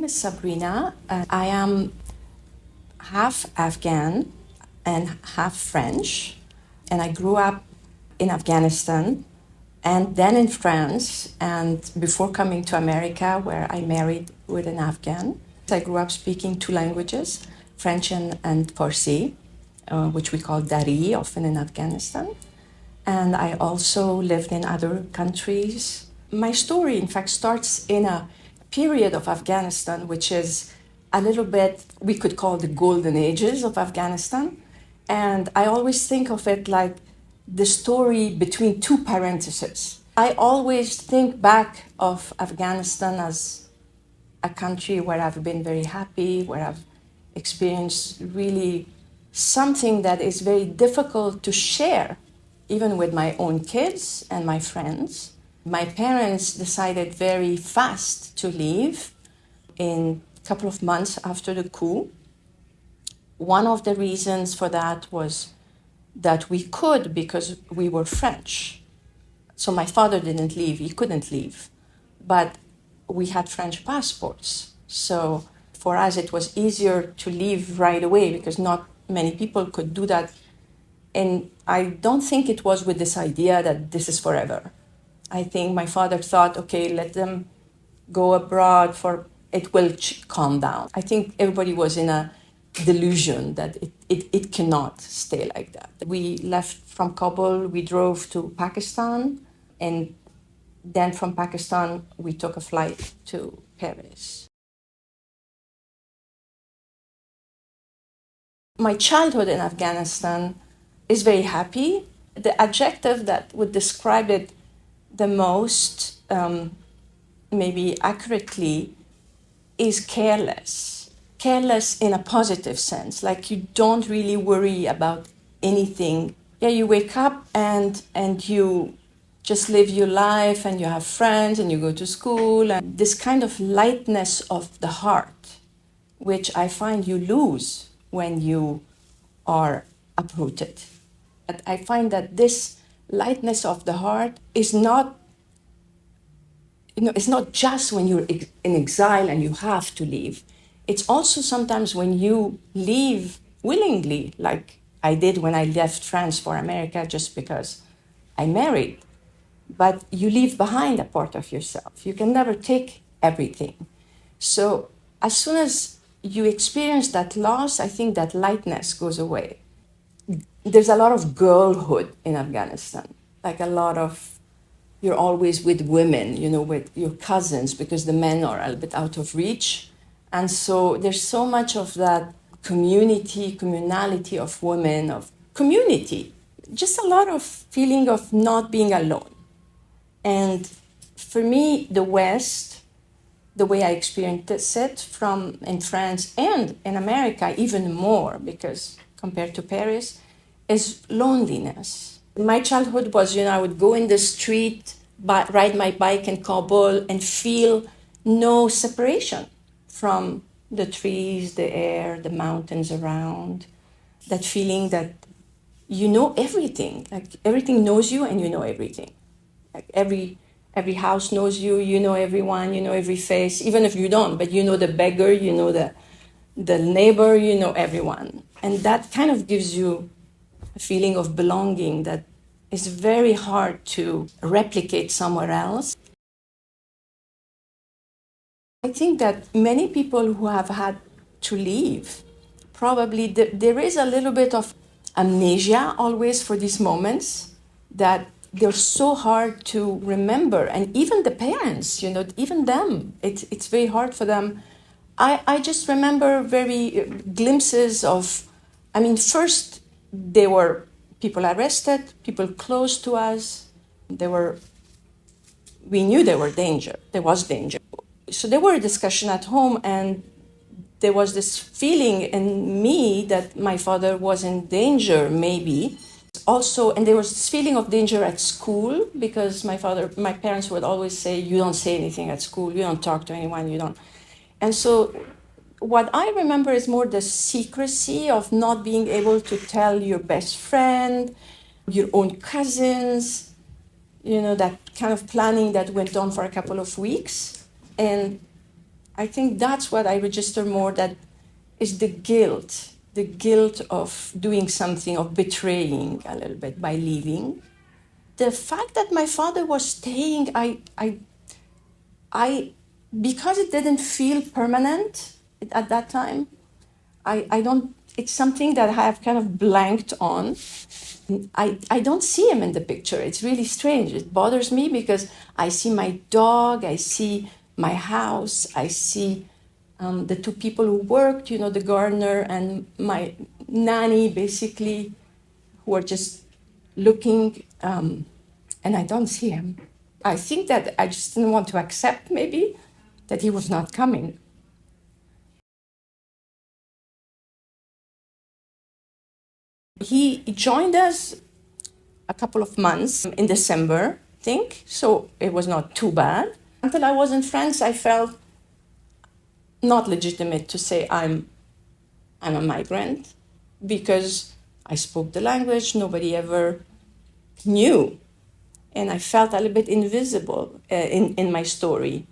is Sabrina. I am half Afghan and half French, and I grew up in Afghanistan and then in France, and before coming to America, where I married with an Afghan. I grew up speaking two languages, French and Farsi, which we call Dari, often in Afghanistan. And I also lived in other countries. My story, in fact, starts in a period of Afghanistan, which is a little bit, we could call the golden ages of Afghanistan. And I always think of it like the story between two parentheses. I always think back of Afghanistan as a country where I've been very happy, where I've experienced really something that is very difficult to share, even with my own kids and my friends. My parents decided very fast to leave in a couple of months after the coup. One of the reasons for that was that we could because we were French. So my father didn't leave, he couldn't leave. But we had French passports. So for us, it was easier to leave right away because not many people could do that. And I don't think it was with this idea that this is forever. I think my father thought, okay, let them go abroad for, it will calm down. I think everybody was in a delusion that it cannot stay like that. We left from Kabul, we drove to Pakistan, and then from Pakistan, we took a flight to Paris. My childhood in Afghanistan is very happy. The adjective that would describe it the most, maybe accurately, is careless. Careless in a positive sense, like you don't really worry about anything. Yeah, you wake up and you just live your life and you have friends and you go to school. And this kind of lightness of the heart, which I find you lose when you are uprooted. But I find that this lightness of the heart is not, it's not just when you're in exile and you have to leave. It's also sometimes when you leave willingly, like I did when I left France for America just because I married. But you leave behind a part of yourself. You can never take everything. So as soon as you experience that loss, I think that lightness goes away. There's a lot of girlhood in Afghanistan, like a lot of, you're always with women, with your cousins, because the men are a little bit out of reach. And so there's so much of that communality of women, of community, just a lot of feeling of not being alone. And for me, the West, the way I experienced it in France and in America, even more, because compared to Paris, is loneliness. My childhood was, I would go in the street, ride my bike in Kabul and feel no separation from the trees, the air, the mountains around. That feeling that you know everything, like everything knows you and you know everything. Like every house knows you, you know everyone, you know every face, even if you don't, but you know the beggar, you know the neighbor, you know everyone. And that kind of gives you a feeling of belonging that is very hard to replicate somewhere else. I think that many people who have had to leave, probably there is a little bit of amnesia always for these moments that they're so hard to remember. And even the parents, even them, it's very hard for them. I just remember very glimpses of, first there were people arrested, people close to us. We knew there was danger. So there were a discussion at home, and there was this feeling in me that my father was in danger, maybe. Also, and there was this feeling of danger at school, because my parents would always say, you don't say anything at school, you don't talk to anyone, you don't. And so what I remember is more the secrecy of not being able to tell your best friend, your own cousins, that kind of planning that went on for a couple of weeks. And I think that's what I register more, that is the guilt of doing something, of betraying a little bit by leaving. The fact that my father was staying, I because it didn't feel permanent at that time, I don't, it's something that I have kind of blanked on. I don't see him in the picture. It's really strange. It bothers me because I see my dog, I see my house, I see the two people who worked, the gardener and my nanny, basically, who are just looking, and I don't see him. I think that I just didn't want to accept, maybe, that he was not coming. He joined us a couple of months in December, I think, so it was not too bad. Until I was in France, I felt not legitimate to say I'm a migrant because I spoke the language, nobody ever knew. And I felt a little bit invisible in my story.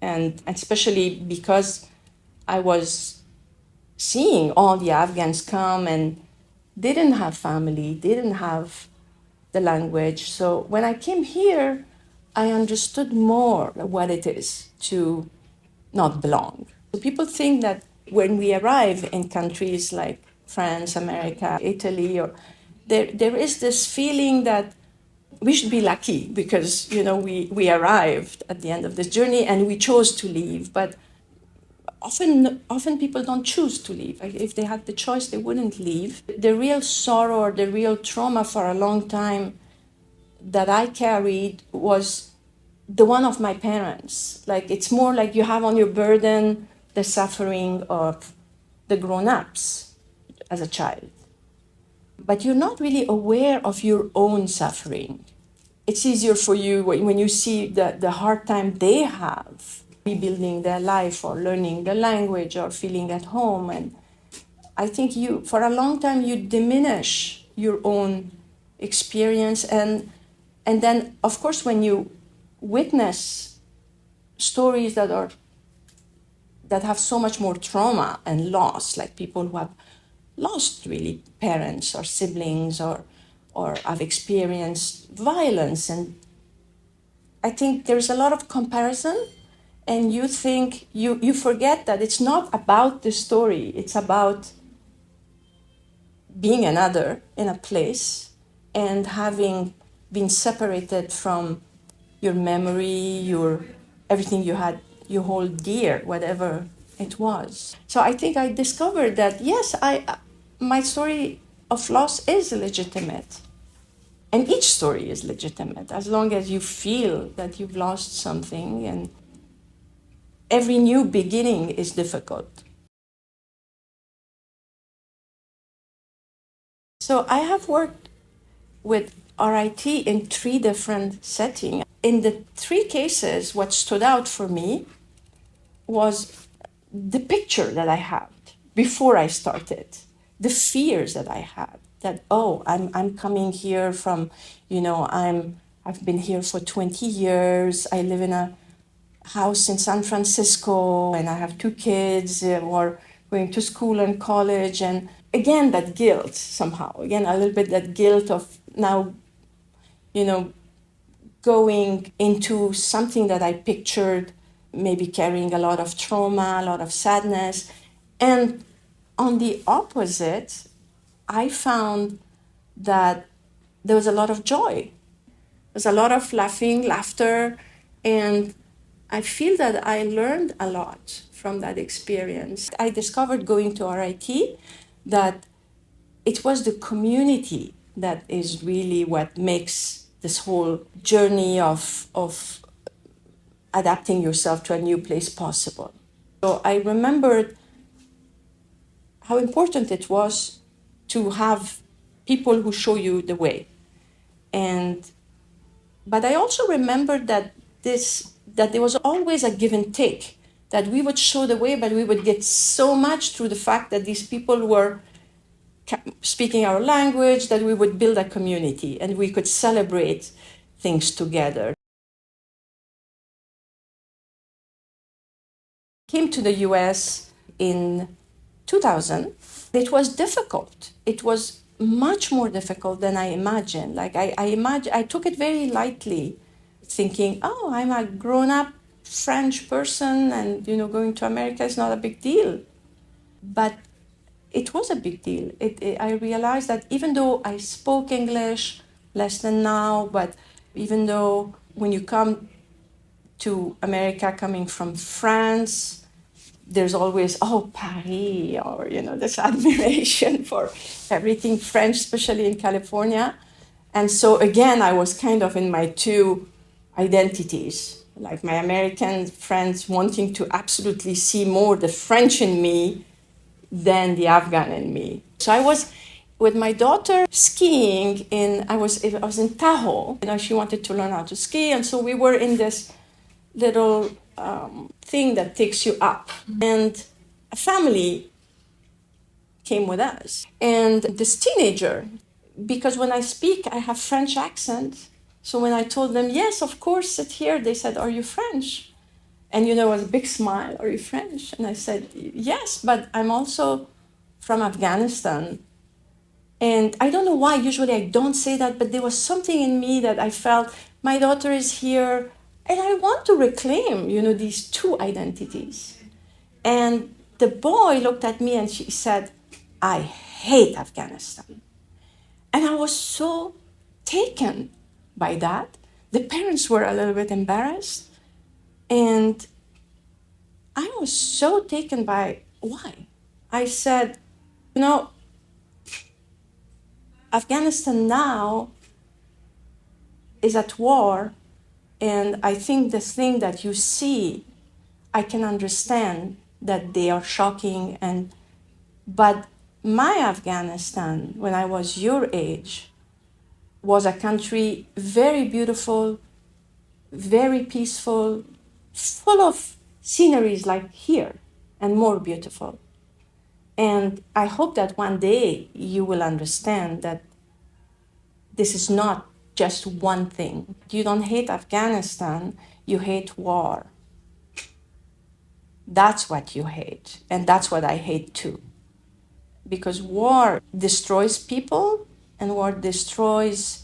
And especially because I was seeing all the Afghans come and didn't have family, didn't have the language. So when I came here, I understood more what it is to not belong. So people think that when we arrive in countries like France, America, Italy, or there is this feeling that we should be lucky because we arrived at the end of this journey and we chose to leave. But often people don't choose to leave. If they had the choice, they wouldn't leave. The real sorrow or the real trauma for a long time that I carried was the one of my parents. Like, it's more like you have on your burden the suffering of the grown-ups as a child. But you're not really aware of your own suffering. It's easier for you when you see the hard time they have rebuilding their life or learning the language or feeling at home. And I think for a long time, you diminish your own experience. And then, of course, when you witness stories that have so much more trauma and loss, like people who have lost really parents or siblings or have experienced violence, and I think there's a lot of comparison, and you think you forget that it's not about the story, it's about being another in a place and having been separated from your memory, everything you hold dear, whatever it was. So I think I discovered that yes, my story of loss is legitimate. And each story is legitimate as long as you feel that you've lost something, and every new beginning is difficult. So I have worked with RIT in 3 different settings. In the 3 cases, what stood out for me was the picture that I had before I started, the fears that I had, that, I'm coming here from, I've been here for 20 years, I live in a house in San Francisco, and I have 2 kids who are going to school and college, and again, that guilt somehow, again, a little bit that guilt of now, going into something that I pictured, maybe carrying a lot of trauma, a lot of sadness. And on the opposite, I found that there was a lot of joy. There's a lot of laughter, and I feel that I learned a lot from that experience. I discovered going to RIT that it was the community that is really what makes this whole journey of adapting yourself to a new place possible. So I remembered how important it was to have people who show you the way. But I also remembered that there was always a give and take, that we would show the way, but we would get so much through the fact that these people were speaking our language, that we would build a community and we could celebrate things together. Came to the US in 2000. It was difficult. It was much more difficult than I imagined. Like I took it very lightly, thinking, oh, I'm a grown-up French person, and going to America is not a big deal. But it was a big deal. I realized that even though I spoke English less than now, but even though when you come to America coming from France, there's always, oh, Paris, or, this admiration for everything French, especially in California. And so again, I was kind of in my two identities, like my American friends wanting to absolutely see more the French in me than the Afghan in me. So I was with my daughter skiing I was in Tahoe. She wanted to learn how to ski, and so we were in this little thing that takes you up. And a family came with us. And this teenager, because when I speak, I have French accent. So when I told them, yes, of course, sit here, they said, are you French? And it was a big smile, are you French? And I said, yes, but I'm also from Afghanistan. And I don't know why, usually I don't say that, but there was something in me that I felt, my daughter is here, and I want to reclaim, these two identities. And the boy looked at me and she said, I hate Afghanistan. And I was so taken by that. The parents were a little bit embarrassed. And I was so taken by why. I said, Afghanistan now is at war. And I think the thing that you see, I can understand that they are shocking. But my Afghanistan, when I was your age, was a country very beautiful, very peaceful, full of sceneries like here, and more beautiful. And I hope that one day you will understand that this is not just one thing. You don't hate Afghanistan, you hate war. That's what you hate, and that's what I hate too. Because war destroys people, and war destroys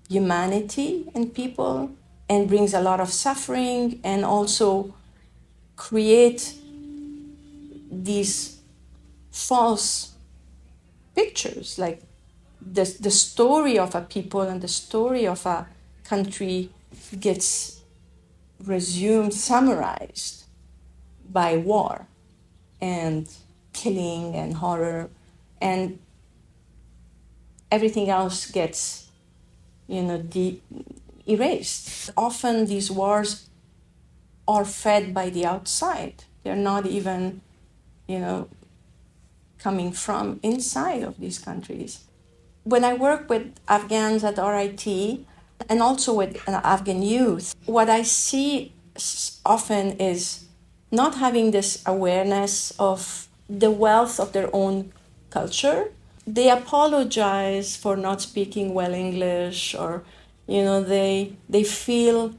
humanity in people, and brings a lot of suffering, and also create these false pictures, like the story of a people and the story of a country gets resumed, summarized by war and killing and horror, and everything else gets, erased. Often these wars are fed by the outside. They're not even, coming from inside of these countries. When I work with Afghans at RIT and also with Afghan youth, what I see often is not having this awareness of the wealth of their own culture. They apologize for not speaking well English, or they feel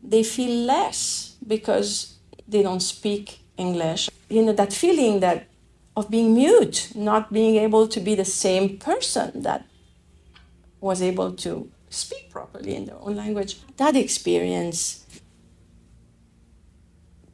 less because they don't speak English. That feeling of being mute, not being able to be the same person that was able to speak properly in their own language. That experience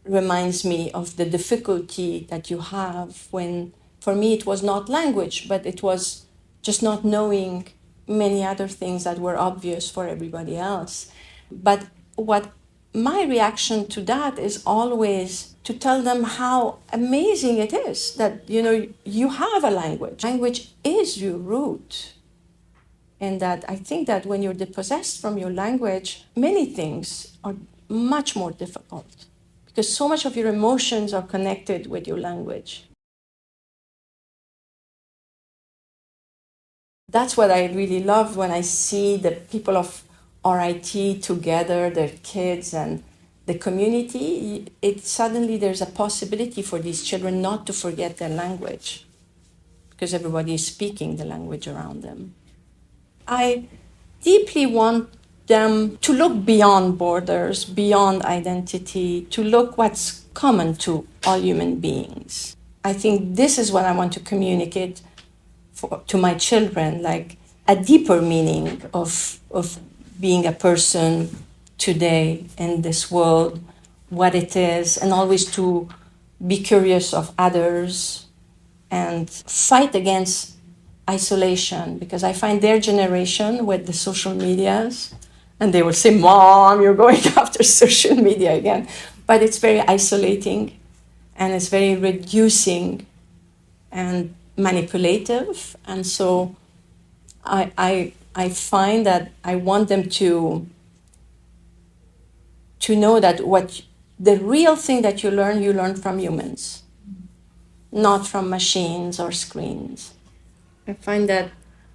reminds me of the difficulty that you have when, for me, it was not language, but it was just not knowing many other things that were obvious for everybody else. But what my reaction to that is always to tell them how amazing it is that, you have a language. Language is your root. And that I think that when you're dispossessed from your language, many things are much more difficult because so much of your emotions are connected with your language. That's what I really love when I see the people of RIT together, their kids and the community. Suddenly there's a possibility for these children not to forget their language because everybody is speaking the language around them. I deeply want them to look beyond borders, beyond identity, to look what's common to all human beings. I think this is what I want to communicate to my children, like a deeper meaning of being a person today in this world, what it is, and always to be curious of others and fight against isolation, because I find their generation with the social medias, and they will say, Mom, you're going after social media again. But it's very isolating, and it's very reducing and manipulative. And so I find that I want them to know that what the real thing that you learn from humans, not from machines or screens. I find that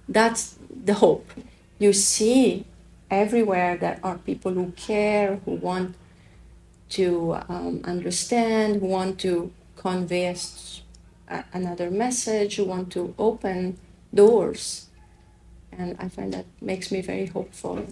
that's the hope. You see everywhere that are people who care, who want to understand, who want to convey another message, who want to open doors. And I find that makes me very hopeful.